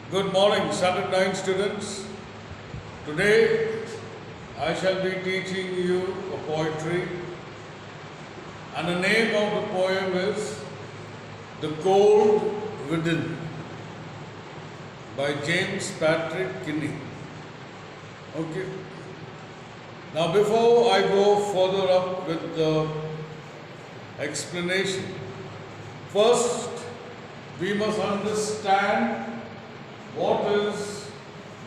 Good morning, Standard 9 students. Today I shall be teaching you a poetry, and the name of the poem is The Cold Within by James Patrick Kinney. Okay. Now, before I go further up with the explanation, first we must understand what is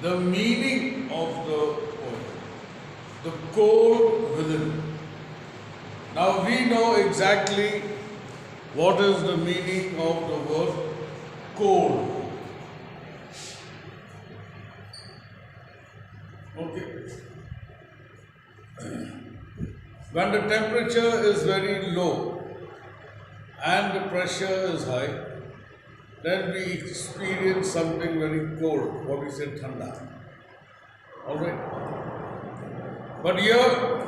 the meaning of the poem, the cold within. Now we know exactly what is the meaning of the word cold. Okay. When the temperature is very low and the pressure is high, then we experience something very cold, what we say thanda. Alright? But here,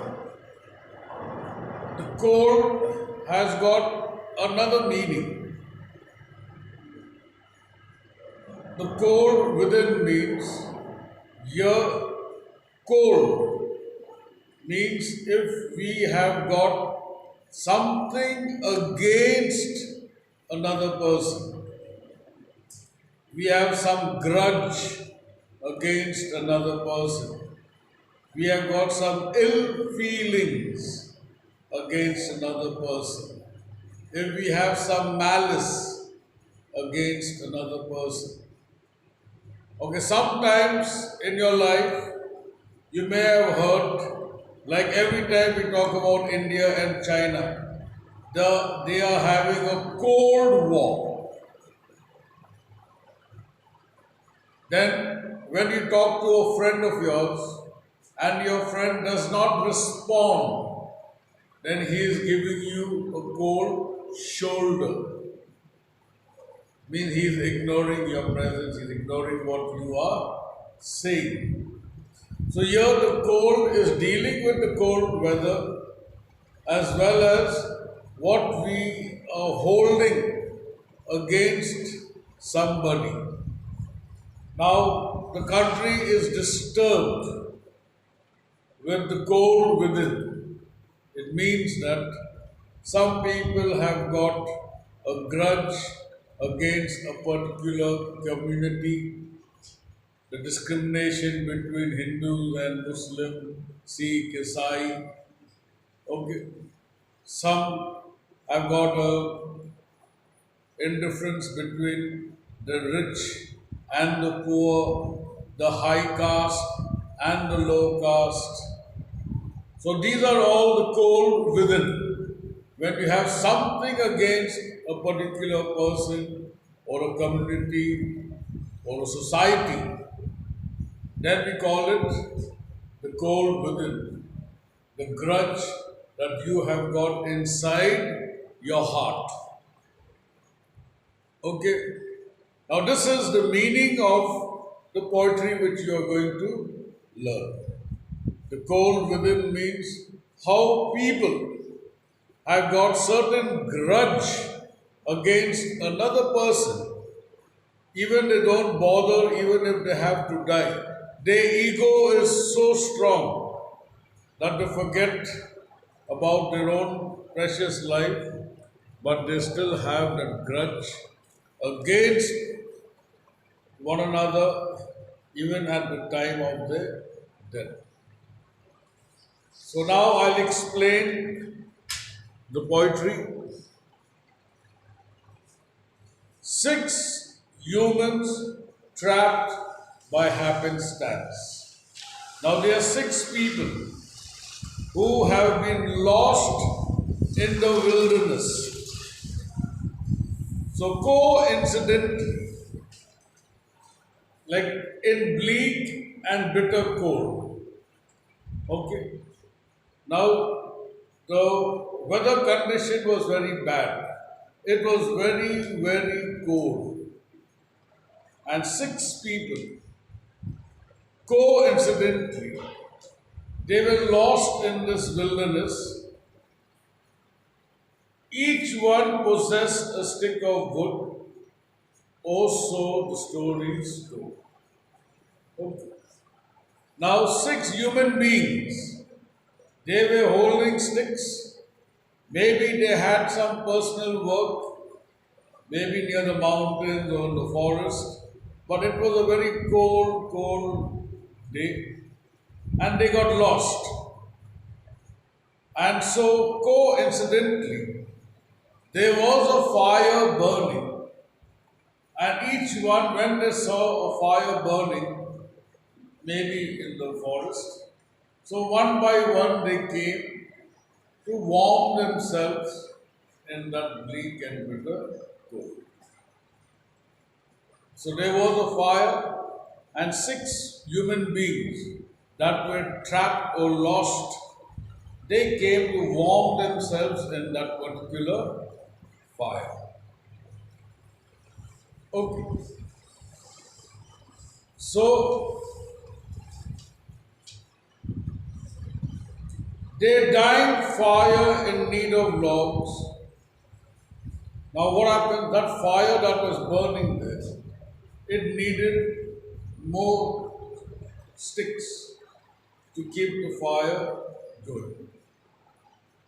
the cold has got another meaning. The cold within means, here, cold means if we have got something against another person. We have some grudge against another person. We have got some ill feelings against another person. If we have some malice against another person. Okay, sometimes in your life, you may have heard, like every time we talk about India and China, they are having a cold war. Then, when you talk to a friend of yours and your friend does not respond, then he is giving you a cold shoulder. Means he is ignoring your presence, he is ignoring what you are saying. So, here the cold is dealing with the cold weather as well as what we are holding against somebody. Now, the country is disturbed with the cold within. It means that some people have got a grudge against a particular community, the discrimination between Hindus and Muslim, Sikh, Isai. Okay. Some have got a indifference between the rich and the poor, the high caste and the low caste. So these are all the cold within. When you have something against a particular person or a community or a society, then we call it the cold within, the grudge that you have got inside your heart. Okay. Now, this is the meaning of the poetry which you are going to learn. The cold within means how people have got certain grudge against another person, even they don't bother, even if they have to die. Their ego is so strong that they forget about their own precious life, but they still have that grudge against one another even at the time of their death. So now I'll explain the poetry. 6 humans trapped by happenstance. Now there are 6 people who have been lost in the wilderness. So coincidentally, like in bleak and bitter cold. Okay. Now, the weather condition was very bad. It was very, very cold. And 6 people, coincidentally, they were lost in this wilderness. Each one possessed a stick of wood Also, the stories go. Okay. Now, six human beings, they were holding sticks. Maybe they had some personal work, maybe near the mountains or in the forest, but it was a very cold, cold day, and they got lost. And so, coincidentally, there was a fire burning, and each one, when they saw a fire burning, maybe in the forest, so one by one they came to warm themselves in that bleak and bitter cold. So there was a fire, and six human beings that were trapped or lost, they came to warm themselves in that particular fire. Okay. So they dying fire in need of logs. Now what happened? That fire that was burning there, it needed more sticks to keep the fire going.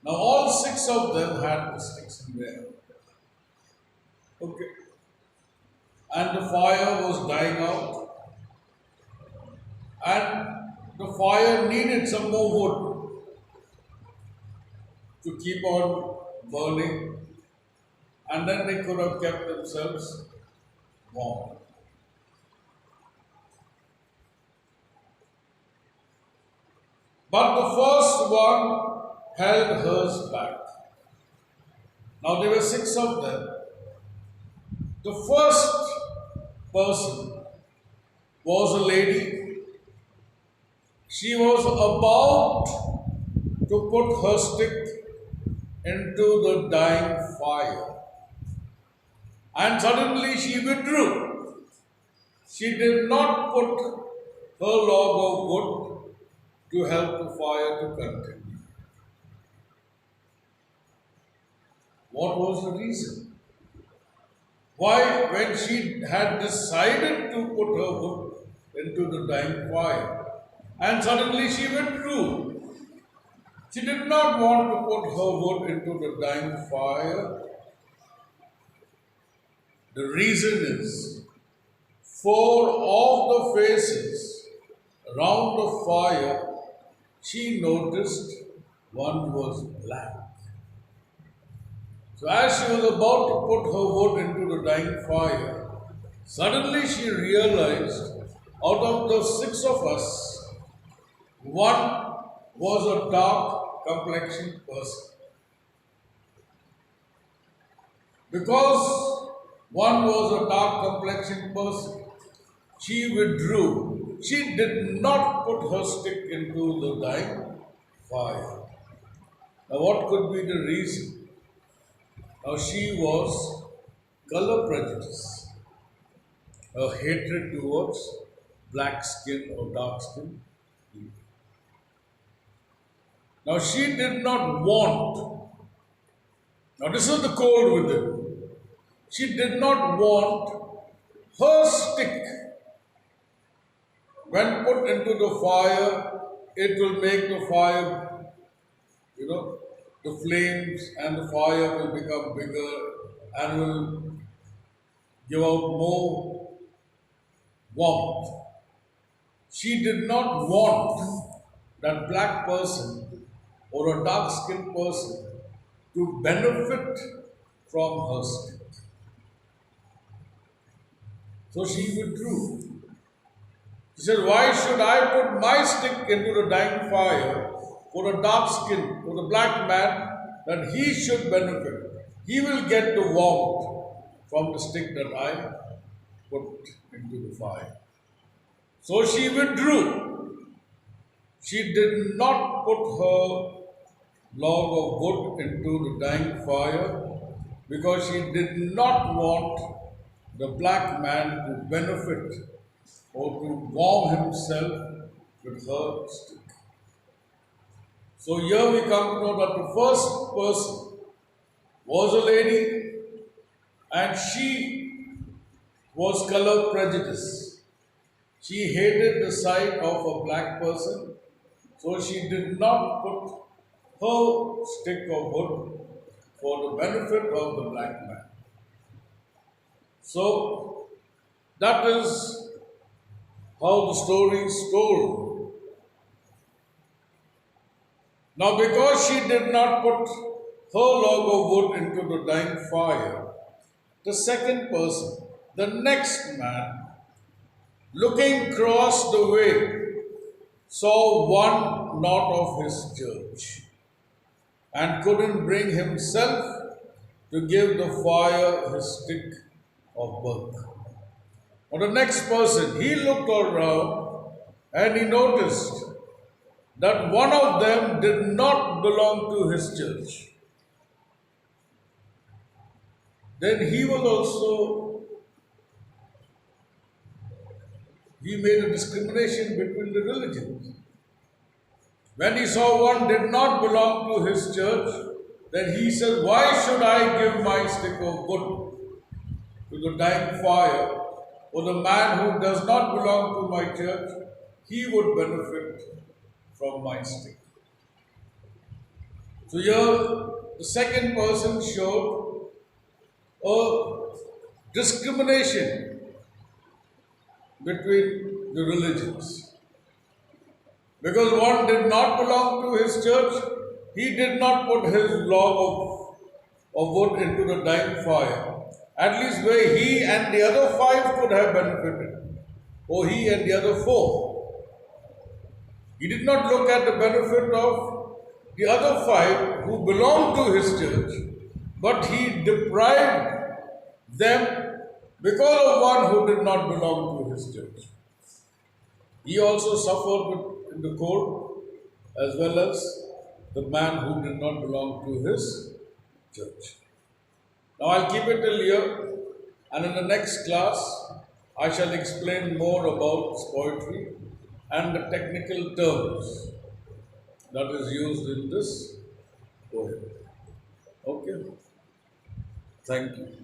Now all six of them had the sticks in there. Okay. And the fire was dying out, and the fire needed some more wood to keep on burning, and then they could have kept themselves warm. But the first one held hers back. Now there were six of them. The first person was a lady. She was about to put her stick into the dying fire. And suddenly she withdrew. She did not put her log of wood to help the fire to continue. What was the reason? Why, when she had decided to put her wood into the dying fire, and suddenly she withdrew, she did not want to put her wood into the dying fire. The reason is, four of the faces around the fire, she noticed one was black. So as she was about to put her wood into the dying fire, suddenly she realized out of the six of us, one was a dark complexioned person. Because one was a dark complexioned person, she withdrew. She did not put her stick into the dying fire. Now, what could be the reason? Now, she was color prejudice, a hatred towards black skin or dark skin people. Now, she did not want, now this is the code within. She did not want her stick, when put into the fire, it will make the fire, the flames and the fire will become bigger and will give out more warmth. She did not want that black person or a dark skinned person to benefit from her stick. So she withdrew. She said, why should I put my stick into the dying fire for a dark skin, for the black man, that he should benefit? He will get the warmth from the stick that I put into the fire. So she withdrew. She did not put her log of wood into the dying fire because she did not want the black man to benefit or to warm himself with her stick. So here we come to know that the first person was a lady, and she was color prejudice. She hated the sight of a black person, so she did not put her stick of wood for the benefit of the black man. So that is how the story is told. Now, because she did not put her log of wood into the dying fire, the second person, the next man, looking across the way, saw one knot of his church and couldn't bring himself to give the fire his stick of work. Or the next person, he looked around and he noticed that one of them did not belong to his church. Then he made a discrimination between the religions. When he saw one did not belong to his church, then he said, why should I give my stick of wood to the dying fire? For the man who does not belong to my church, he would benefit from my stick. So here, the second person showed a discrimination between the religions. Because one did not belong to his church, he did not put his log of wood into the dying fire. At least where he and the other five could have benefited, or he and the other four. He did not look at the benefit of the other five who belonged to his church, but he deprived them because of one who did not belong to his church. He also suffered in the cold as well as the man who did not belong to his church. Now I'll keep it till here, and in the next class I shall explain more about poetry and the technical terms that is used in this poem. Okay? Thank you.